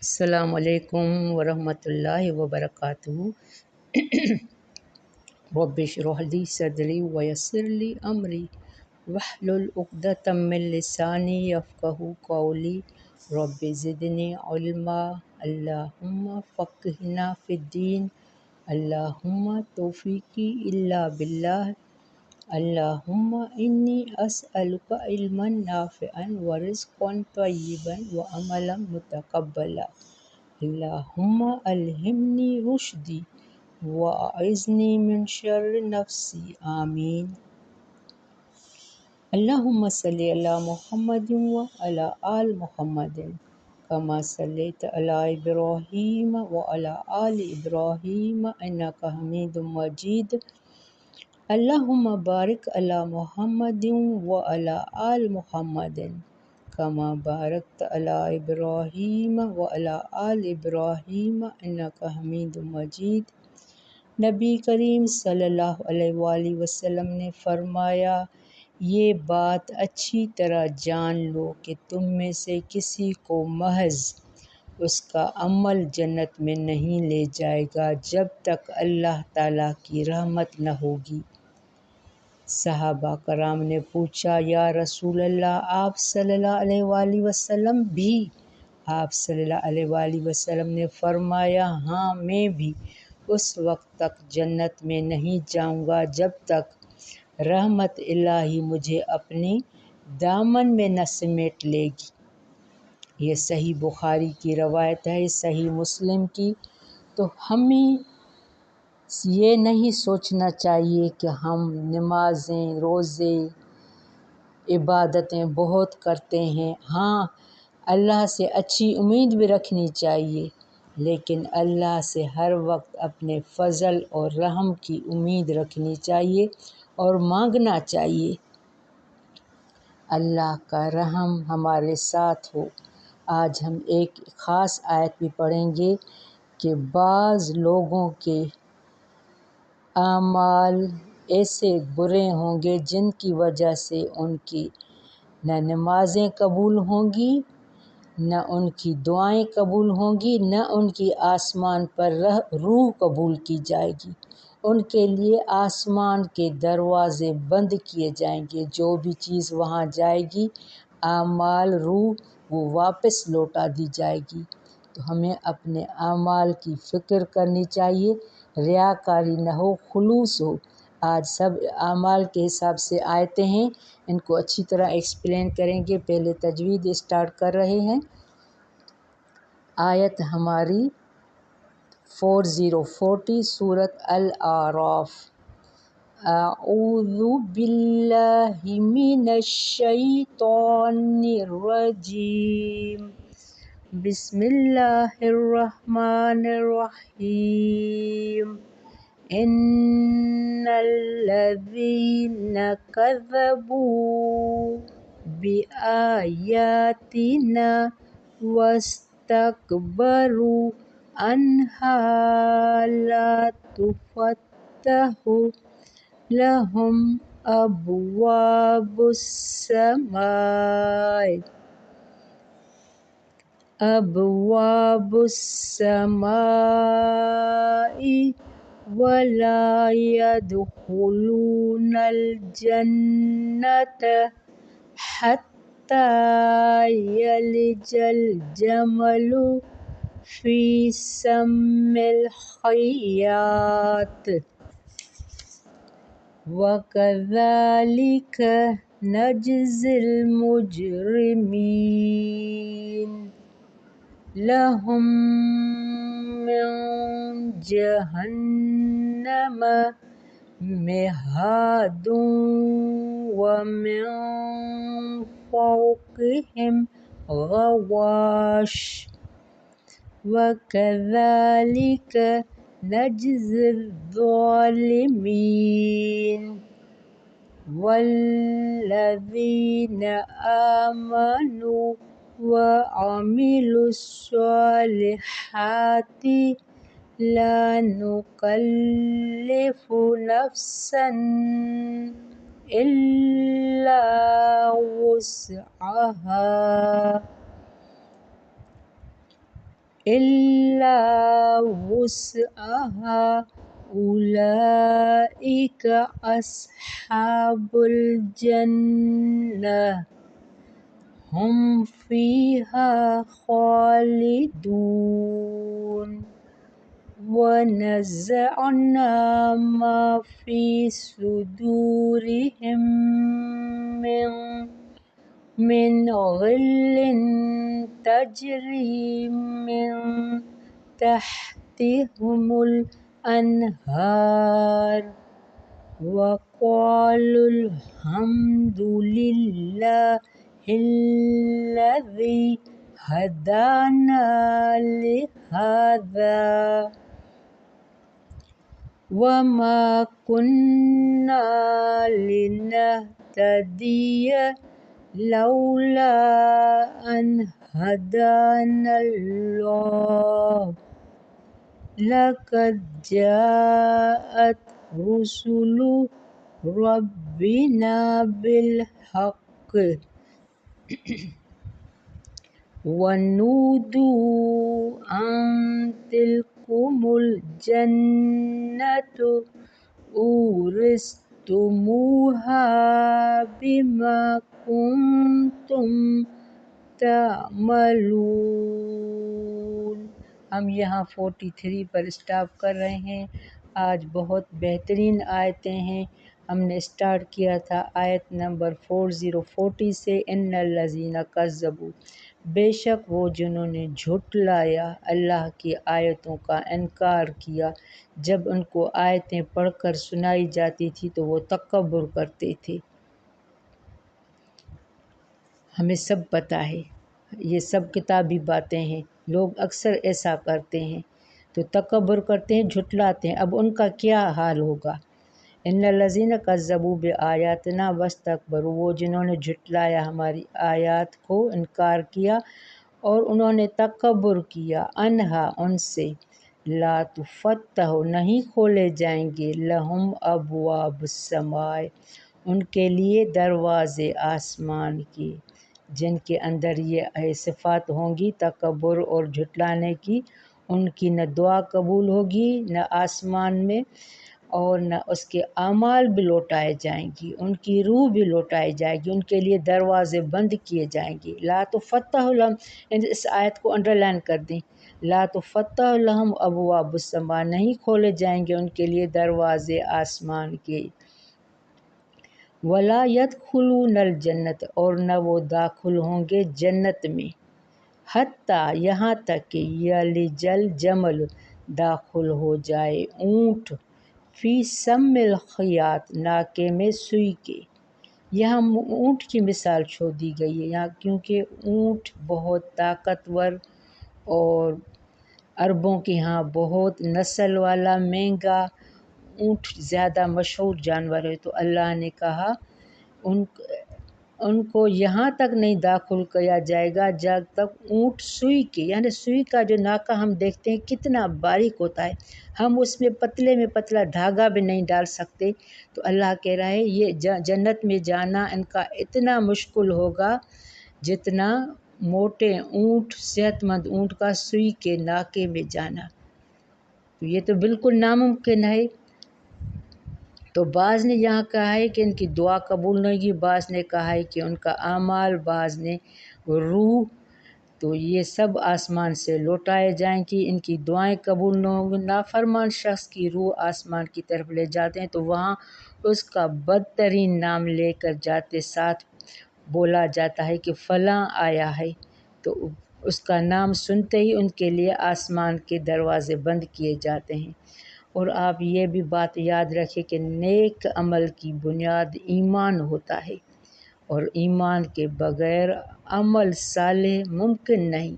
السلام علیکم ورحمۃ اللہ وبرکاتہ۔ رب اشرح لی صدری ویسر لی امری واحلل عقدۃ من لسانی یفقہوا قولی۔ رب زدنی علما، اللہم فقہنا فی الدین، اللہم توفیقی الا باللہ، اللہم انی اسألک علما نافعا ورزقا طیبا وعملا متقبلا، اللہم الہمنی رشدی واعذنی من شر نفسی، آمین۔ اللہم صلی علی محمد وعلی آل محمد کما صلیت علی ابراہیم وعلی آل ابراہیم انک حمید مجید، اللہم بارک علی محمد وعلی آل محمد کما بارکت علی ابراہیم وعلی آل ابراہیم انک حمید مجید۔ نبی کریم صلی اللہ علیہ وآلہ وسلم نے فرمایا، یہ بات اچھی طرح جان لو کہ تم میں سے کسی کو محض اس کا عمل جنت میں نہیں لے جائے گا جب تک اللہ تعالیٰ کی رحمت نہ ہوگی۔ صحابہ کرام نے پوچھا، یا رسول اللہ، آپ صلی اللہ علیہ وآلہ وسلم بھی؟ آپ صلی اللہ علیہ وآلہ وسلم نے فرمایا، ہاں، میں بھی اس وقت تک جنت میں نہیں جاؤں گا جب تک رحمت الہی مجھے اپنے دامن میں نہ سمیٹ لے گی۔ یہ صحیح بخاری کی روایت ہے، صحیح مسلم کی۔ تو ہمیں یہ نہیں سوچنا چاہیے کہ ہم نمازیں، روزے، عبادتیں بہت کرتے ہیں۔ ہاں، اللہ سے اچھی امید بھی رکھنی چاہیے، لیکن اللہ سے ہر وقت اپنے فضل اور رحم کی امید رکھنی چاہیے اور مانگنا چاہیے، اللہ کا رحم ہمارے ساتھ ہو۔ آج ہم ایک خاص آیت بھی پڑھیں گے کہ بعض لوگوں کے اعمال ایسے برے ہوں گے جن کی وجہ سے ان کی نہ نمازیں قبول ہوں گی، نہ ان کی دعائیں قبول ہوں گی، نہ ان کی آسمان پر روح قبول کی جائے گی۔ ان کے لیے آسمان کے دروازے بند کیے جائیں گے، جو بھی چیز وہاں جائے گی، اعمال، روح، وہ واپس لوٹا دی جائے گی۔ تو ہمیں اپنے اعمال کی فکر کرنی چاہیے، ریاکاری نہ ہو، خلوص ہو۔ آج سب اعمال کے حساب سے آیتیں ہیں، ان کو اچھی طرح ایکسپلین کریں گے۔ پہلے تجوید اسٹارٹ کر رہے ہیں۔ آیت ہماری 40 سورۃ الاعراف۔ اعوذ باللہ من الشیطان الرجیم، بسم اللہ الرحمن الرحیم۔ ان الذین کذبوا بآیاتنا واستکبروا عنہا لا تفتح لهم ابواب السماء ولا يدخلون الجنة حتى يلج الجمل في سم الخياط وكذلك نجزي المجرمين۔ لهم من جہنم مہاد ومن فوقهم غواش وكذلك نجزي الظالمين۔ والذین آمنوا وعملوا الصالحات لا نکلف نفسا الا وسعها إلا وسعها أولئك أصحاب الجنة هم فيها خالدون ونزعنا ما في صدورهم من غل تجري من تحتهم الأنهار وقالوا الحمد لله الذي هدانا لهذا وما كنا لنهتدي لولا أن هدانا الله لقد جاءت رسل ربنا بالحق ونودوا أن تلكم الجنة أورثتموها بما كنتم تعملون۔ ہم یہاں 43 پر اسٹاپ کر رہے ہیں۔ آج بہت بہترین آیتیں ہیں۔ ہم نے اسٹارٹ کیا تھا آیت نمبر 40 سے، ان الذین کذبوا، بے شک وہ جنہوں نے جھٹلایا اللہ کی آیتوں کا انکار کیا۔ جب ان کو آیتیں پڑھ کر سنائی جاتی تھی تو وہ تکبر کرتے تھے۔ ہمیں سب پتہ ہے، یہ سب کتابی باتیں ہیں، لوگ اکثر ایسا کرتے ہیں تو تکبر کرتے ہیں، جھٹلاتے ہیں۔ اب ان کا کیا حال ہوگا؟ ان الذین کذبوا بآیاتنا واستکبروا، وہ جنہوں نے جھٹلایا ہماری آیات کو، انکار کیا اور انہوں نے تکبر کیا، انہا ان سے، لا تفتح نہیں کھولے جائیں گے، لہم ابواب السماء ان کے لیے دروازے آسمان کے، جن کے اندر یہ صفات ہوں گی تکبر اور جھٹلانے کی، ان کی نہ دعا قبول ہوگی نہ آسمان میں، اور نہ اس کے اعمال بھی لوٹائے جائیں گی، ان کی روح بھی لوٹائی جائے گی، ان کے لیے دروازے بند کیے جائیں گے۔ لا تفتح لہم، اس آیت کو انڈر لائن کر دیں، لا تفتح لہم ابواب السماء، نہیں کھولے جائیں گے ان کے لیے دروازے آسمان کے، ولا يدخلون الجنت اور نہ وہ داخل ہوں گے جنت میں، حتیٰ یہاں تک کہ یلج الجمل داخل ہو جائے اونٹ، فی سم الخیاط ناکے میں سوئی کے۔ یہاں اونٹ کی مثال چھوڑ دی گئی ہے یہاں، کیونکہ اونٹ بہت طاقتور اور عربوں کے ہاں بہت نسل والا مہنگا اونٹ زیادہ مشہور جانور ہے، تو اللہ نے کہا ان کو یہاں تک نہیں داخل کیا جائے گا جب تک اونٹ سوئی کے، یعنی سوئی کا جو ناکہ ہم دیکھتے ہیں کتنا باریک ہوتا ہے، ہم اس میں پتلے میں پتلا دھاگا بھی نہیں ڈال سکتے، تو اللہ کہہ رہا ہے یہ جنت میں جانا ان کا اتنا مشکل ہوگا جتنا موٹے اونٹ، صحت مند اونٹ کا سوئی کے ناکے میں جانا، تو یہ تو بالکل ناممکن ہے۔ تو بعض نے یہاں کہا ہے کہ ان کی دعا قبول نہیں ہوگی، بعض نے کہا ہے کہ ان کا اعمال، بعض نے روح، تو یہ سب آسمان سے لوٹائے جائیں گی، ان کی دعائیں قبول نہ ہوں گی۔ نافرمان شخص کی روح آسمان کی طرف لے جاتے ہیں تو وہاں اس کا بدترین نام لے کر جاتے، ساتھ بولا جاتا ہے کہ فلاں آیا ہے، تو اس کا نام سنتے ہی ان کے لیے آسمان کے دروازے بند کیے جاتے ہیں۔ اور آپ یہ بھی بات یاد رکھیں کہ نیک عمل کی بنیاد ایمان ہوتا ہے، اور ایمان کے بغیر عمل صالح ممکن نہیں،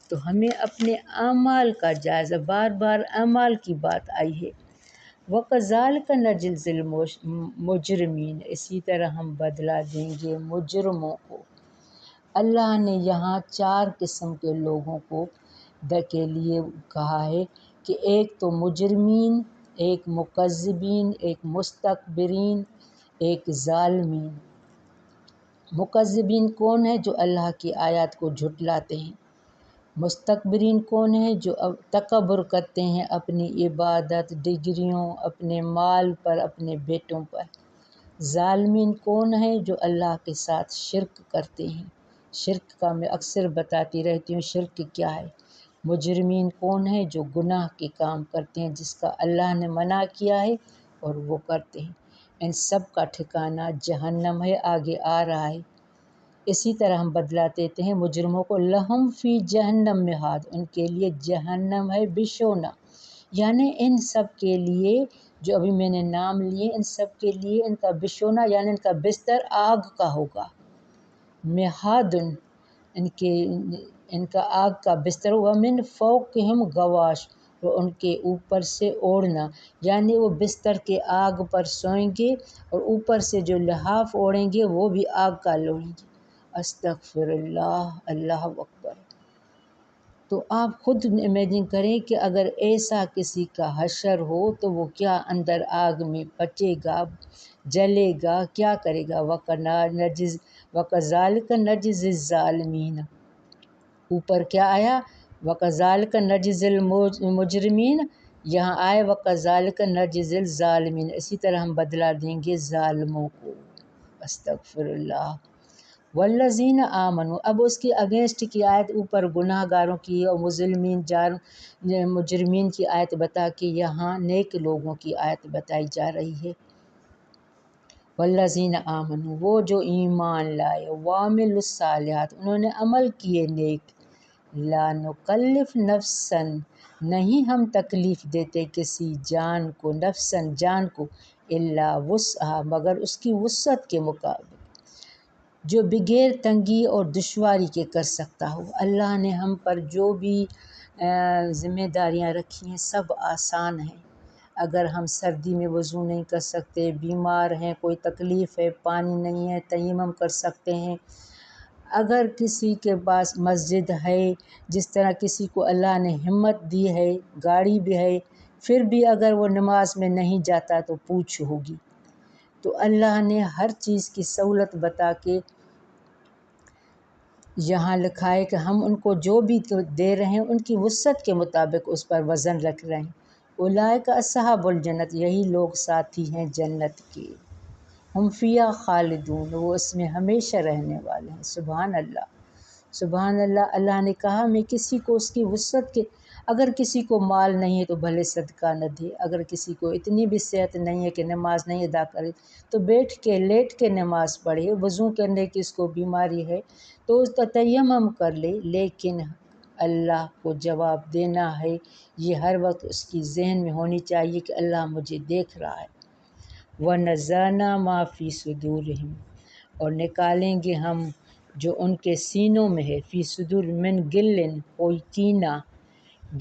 تو ہمیں اپنے اعمال کا جائزہ، بار بار اعمال کی بات آئی ہے، وَكَذَلِكَ نَجْزِي الْمُجْرِمِينَ، اسی طرح ہم بدلہ دیں گے مجرموں کو۔ اللہ نے یہاں 4 قسم کے لوگوں کو کے لیے کہا ہے کہ ایک تو مجرمین، ایک مکذبین، ایک مستکبرین، ایک ظالمین۔ مکذبین کون ہیں؟ جو اللہ کی آیات کو جھٹلاتے ہیں، مستکبرین کون ہیں؟ جو تکبر کرتے ہیں اپنی عبادت، ڈگریوں، اپنے مال پر، اپنے بیٹوں پر۔ ظالمین کون ہیں؟ جو اللہ کے ساتھ شرک کرتے ہیں۔ شرک کا میں اکثر بتاتی رہتی ہوں، شرک کیا ہے۔ مجرمین کون ہیں؟ جو گناہ کے کام کرتے ہیں جس کا اللہ نے منع کیا ہے اور وہ کرتے ہیں۔ ان سب کا ٹھکانہ جہنم ہے، آگے آ رہا ہے۔ اسی طرح ہم بدلا دیتے ہیں مجرموں کو، لہم فی جہنم مہاد، ان کے لیے جہنم ہے بچھونا۔ یعنی ان سب کے لیے جو ابھی میں نے نام لیے، ان سب کے لیے ان کا بچھونا یعنی ان کا بستر آگ کا ہوگا۔ مہادن ان کا آگ کا بستر، ومن فوقہم غواش، وہ ان کے اوپر سے اوڑھنا، یعنی وہ بستر کے آگ پر سوئیں گے اور اوپر سے جو لحاف اوڑھیں گے وہ بھی آگ کا اوڑھیں گے۔ استغفر اللہ، اللہ اکبر۔ تو آپ خود امیجن کریں کہ اگر ایسا کسی کا حشر ہو تو وہ کیا اندر آگ میں پچے گا، جلے گا، کیا کرے گا۔ وَكَذَلِكَ نَجْزِي الظَّالِمِينَ، اوپر کیا آیا؟ وَكَذَلِكَ نَجْزِي الْمُجْرِمِينَ، یہاں آئے وَكَذَلِكَ نَجْزِي الظَّالِمِينَ، اسی طرح ہم بدلا دیں گے ظالموں کو۔ استغفر اللہ۔ والذین آمنوا، اب اس کی اگینسٹ کی آیت اوپر گناہ گاروں کی اور مجرمین کی آیت بتا کے یہاں نیک لوگوں کی آیت بتائی جا رہی ہے۔ والذین آمنوا، وہ جو ایمان لائے، وعملوا الصالحات، انہوں نے عمل کیے نیک، لا نکلف نفسا، نہیں ہم تکلیف دیتے کسی جان کو، نفسن جان کو، الا وسعہا، مگر اس کی وسعت کے مطابق، جو بغیر تنگی اور دشواری کے کر سکتا ہو۔ اللہ نے ہم پر جو بھی ذمہ داریاں رکھی ہیں سب آسان ہیں۔ اگر ہم سردی میں وضو نہیں کر سکتے، بیمار ہیں، کوئی تکلیف ہے، پانی نہیں ہے، تیمم کر سکتے ہیں۔ اگر کسی کے پاس مسجد ہے، جس طرح کسی کو اللہ نے ہمت دی ہے، گاڑی بھی ہے، پھر بھی اگر وہ نماز میں نہیں جاتا تو پوچھ ہوگی۔ تو اللہ نے ہر چیز کی سہولت بتا کے یہاں لکھا ہے کہ ہم ان کو جو بھی دے رہے ہیں ان کی وسعت کے مطابق اس پر وزن رکھ رہے ہیں۔ اولئک اصحاب الجنت، یہی لوگ ساتھی ہیں جنت کے، ہم فیہا خالدون، وہ اس میں ہمیشہ رہنے والے ہیں۔ سبحان اللہ، سبحان اللہ۔ اللہ نے کہا میں کسی کو اس کی وسعت کے، اگر کسی کو مال نہیں ہے تو بھلے صدقہ نہ دے، اگر کسی کو اتنی بھی صحت نہیں ہے کہ نماز نہیں ادا کرے تو بیٹھ کے لیٹ کے نماز پڑھے، وضو کرنے کی اس کو بیماری ہے تو اس کا تیمم کر لے، لیکن اللہ کو جواب دینا ہے، یہ ہر وقت اس کی ذہن میں ہونی چاہیے کہ اللہ مجھے دیکھ رہا ہے۔ وَنَزَعْنَا مَا فِي صُدُورِهِمْ، اور نکالیں گے ہم جو ان کے سینوں میں ہے، فی صدور من گلن، کوئی کینہ،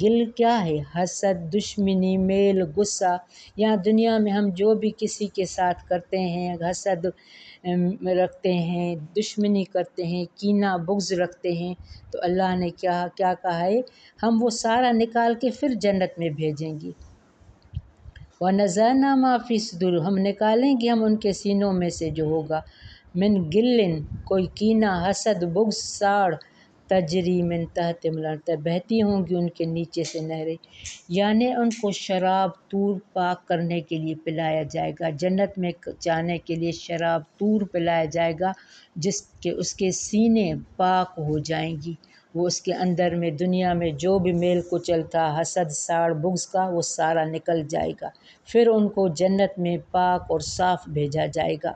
گل کیا ہے؟ حسد، دشمنی، میل، غصہ۔ یہاں دنیا میں ہم جو بھی کسی کے ساتھ کرتے ہیں، حسد رکھتے ہیں، دشمنی کرتے ہیں، کینہ بغض رکھتے ہیں، تو اللہ نے کیا کہا ہے؟ ہم وہ سارا نکال کے پھر جنت میں بھیجیں گے۔ وَنَزَعْنَا مَا فِي صُدُورِهِمْ، ہم نکالیں گے ہم ان کے سینوں میں سے جو ہوگا، من گلن، کوئی کینہ، حسد، بغض، ساڑ، تجری من تحتہم الانہار، بہتی ہوں گی ان کے نیچے سے نہریں، یعنی ان کو شراب طور پاک کرنے کے لیے پلایا جائے گا، جنت میں جانے کے لیے شراب طور پلایا جائے گا جس کے اس کے سینے پاک ہو جائیں گی، وہ اس کے اندر میں دنیا میں جو بھی میل کچل تھا، حسد، ساڑ، بغض کا، وہ سارا نکل جائے گا، پھر ان کو جنت میں پاک اور صاف بھیجا جائے گا۔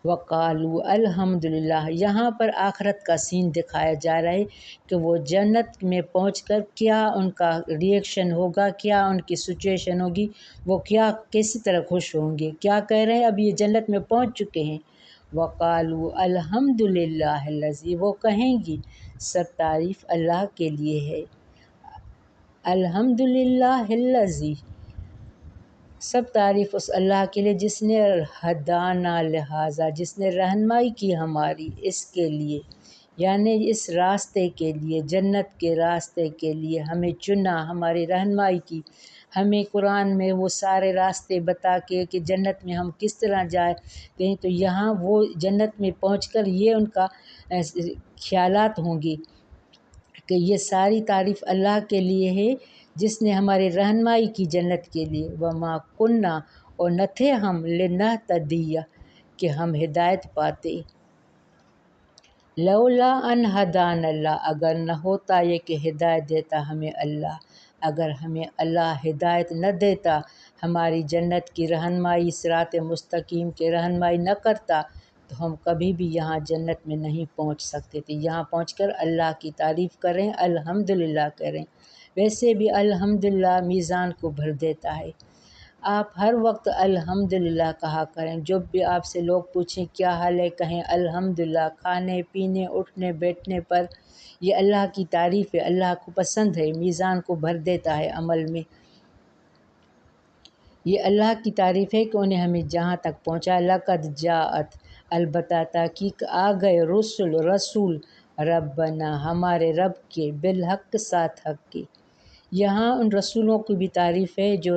وقالو الحمدللہ، یہاں پر آخرت کا سین دکھایا جا رہا ہے کہ وہ جنت میں پہنچ کر کیا ان کا ری ایکشن ہوگا، کیا ان کی سچویشن ہوگی، وہ کیا کسی طرح خوش ہوں گے، کیا کہہ رہے ہیں؟ اب یہ جنت میں پہنچ چکے ہیں۔ وقالو الحمدللہ الذی، وہ کہیں گی سب تعریف اللہ کے لیے ہے، الحمدللہ الذی، سب تعریف اس اللہ کے لیے جس نے ہدانا لہذا، جس نے رہنمائی کی ہماری اس کے لیے، یعنی اس راستے کے لیے، جنت کے راستے کے لیے ہمیں چنا، ہماری رہنمائی کی، ہمیں قرآن میں وہ سارے راستے بتا کے کہ جنت میں ہم کس طرح جائیں، تو یہاں وہ جنت میں پہنچ کر یہ ان کا خیالات ہوں گی کہ یہ ساری تعریف اللہ کے لیے ہے جس نے ہماری رہنمائی کی جنت کے لیے۔ وما کننا، اور نہ تھے ہم، لنہتدی، کہ ہم ہدایت پاتے، لولا ان ہدان اللہ، اگر نہ ہوتا یہ کہ ہدایت دیتا ہمیں اللہ۔ اگر ہمیں اللہ ہدایت نہ دیتا، ہماری جنت کی رہنمائی، صراط مستقیم کی رہنمائی نہ کرتا، تو ہم کبھی بھی یہاں جنت میں نہیں پہنچ سکتے تھے۔ یہاں پہنچ کر اللہ کی تعریف کریں، الحمدللہ کریں۔ ویسے بھی الحمدللہ میزان کو بھر دیتا ہے۔ آپ ہر وقت الحمدللہ کہا کریں۔ جب بھی آپ سے لوگ پوچھیں کیا حال ہے، کہیں الحمدللہ۔ کھانے پینے اٹھنے بیٹھنے پر یہ اللہ کی تعریف ہے، اللہ کو پسند ہے، میزان کو بھر دیتا ہے عمل میں۔ یہ اللہ کی تعریف ہے کہ انہیں ہمیں جہاں تک پہنچا۔ لقد جاءت، البتہ تحقیق آ گئے، رسول ربنا، ہمارے رب کے، بالحق، ساتھ حق کے۔ یہاں ان رسولوں کی بھی تعریف ہے جو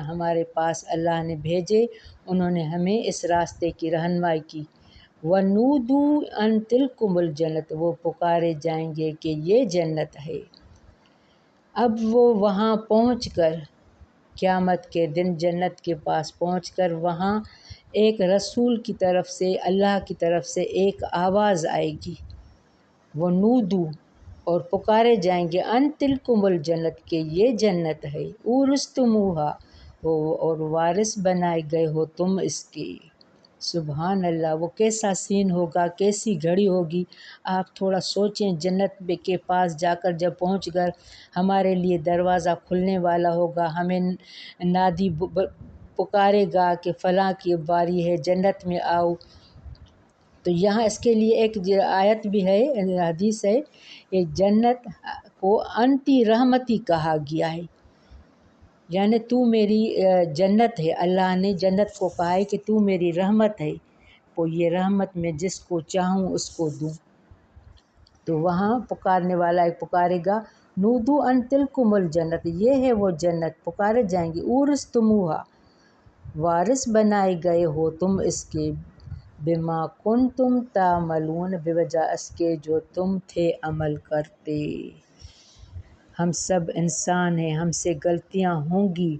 ہمارے پاس اللہ نے بھیجے، انہوں نے ہمیں اس راستے کی رہنمائی کی۔ وَنُودُوا أَن تِلْكُمُ الْجَنَّةُ، وہ پکارے جائیں گے کہ یہ جنت ہے۔ اب وہ وہاں پہنچ کر، قیامت کے دن جنت کے پاس پہنچ کر، وہاں ایک رسول کی طرف سے، اللہ کی طرف سے ایک آواز آئے گی۔ وَنُودُوا، اور پکارے جائیں گے، ان تلکم الجنت، کہ یہ جنت ہے، اورثتموها، اور وارث بنائے گئے ہو تم اس کے۔ سبحان اللہ، وہ کیسا سین ہوگا، کیسی گھڑی ہوگی۔ آپ تھوڑا سوچیں، جنت کے پاس جا کر جب پہنچ کر ہمارے لیے دروازہ کھلنے والا ہوگا، ہمیں نادی پکارے گا کہ فلاں کی باری ہے، جنت میں آؤ۔ تو یہاں اس کے لیے ایک آیت بھی ہے، حدیث ہے، کہ جنت کو انتی رحمتی کہا گیا ہے، یعنی تو میری جنت ہے۔ اللہ نے جنت کو کہا ہے کہ تو میری رحمت ہے، تو یہ رحمت میں جس کو چاہوں اس کو دوں۔ تو وہاں پکارنے والا ایک پکارے گا، نودو ان تلکم الجنت، یہ ہے وہ جنت، پکارے جائیں گے، اورثتموہا، وارث بنائے گئے ہو تم اس کے، بما کنتم تعملون، بوجہ اس کے جو تم تھے عمل کرتے۔ ہم سب انسان ہیں، ہم سے غلطیاں ہوں گی۔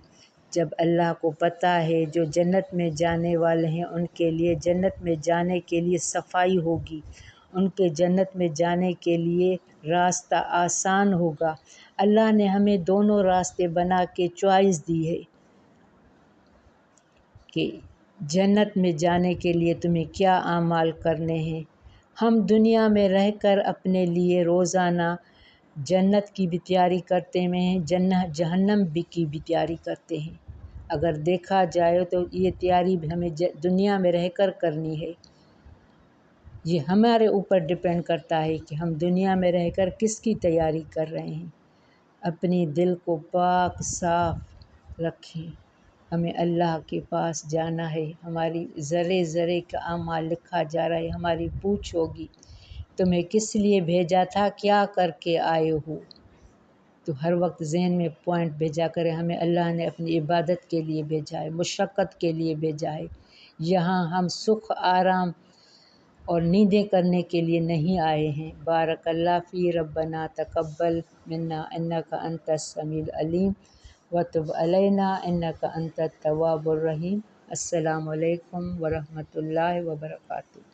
جب اللہ کو پتہ ہے جو جنت میں جانے والے ہیں ان کے لیے جنت میں جانے کے لیے صفائی ہوگی، ان کے جنت میں جانے کے لیے راستہ آسان ہوگا۔ اللہ نے ہمیں دونوں راستے بنا کے چوائس دی ہے کہ جنت میں جانے کے لیے تمہیں کیا اعمال کرنے ہیں۔ ہم دنیا میں رہ کر اپنے لیے روزانہ جنت کی بھی تیاری کرتے ہیں، جہنم کی بھی تیاری کرتے ہیں۔ اگر دیکھا جائے تو یہ تیاری بھی ہمیں دنیا میں رہ کر کرنی ہے۔ یہ ہمارے اوپر ڈپینڈ کرتا ہے کہ ہم دنیا میں رہ کر کس کی تیاری کر رہے ہیں۔ اپنی دل کو پاک صاف رکھیں۔ ہمیں اللہ کے پاس جانا ہے، ہماری ذرے ذرے کا اعمال لکھا جا رہا ہے۔ ہماری پوچھ ہوگی، تمہیں کس لیے بھیجا تھا، کیا کر کے آئے ہو۔ تو ہر وقت ذہن میں پوائنٹ بھیجا کرے، ہمیں اللہ نے اپنی عبادت کے لیے بھیجا ہے، مشقت کے لیے بھیجا ہے۔ یہاں ہم سکھ آرام اور نیندیں کرنے کے لیے نہیں آئے ہیں۔ بارک اللہ فی، ربنا تقبل منا انک انت السمیع العلیم وتب علینا انک انت التواب الرحیم۔ السلام علیکم ورحمۃ اللہ وبرکاتہ۔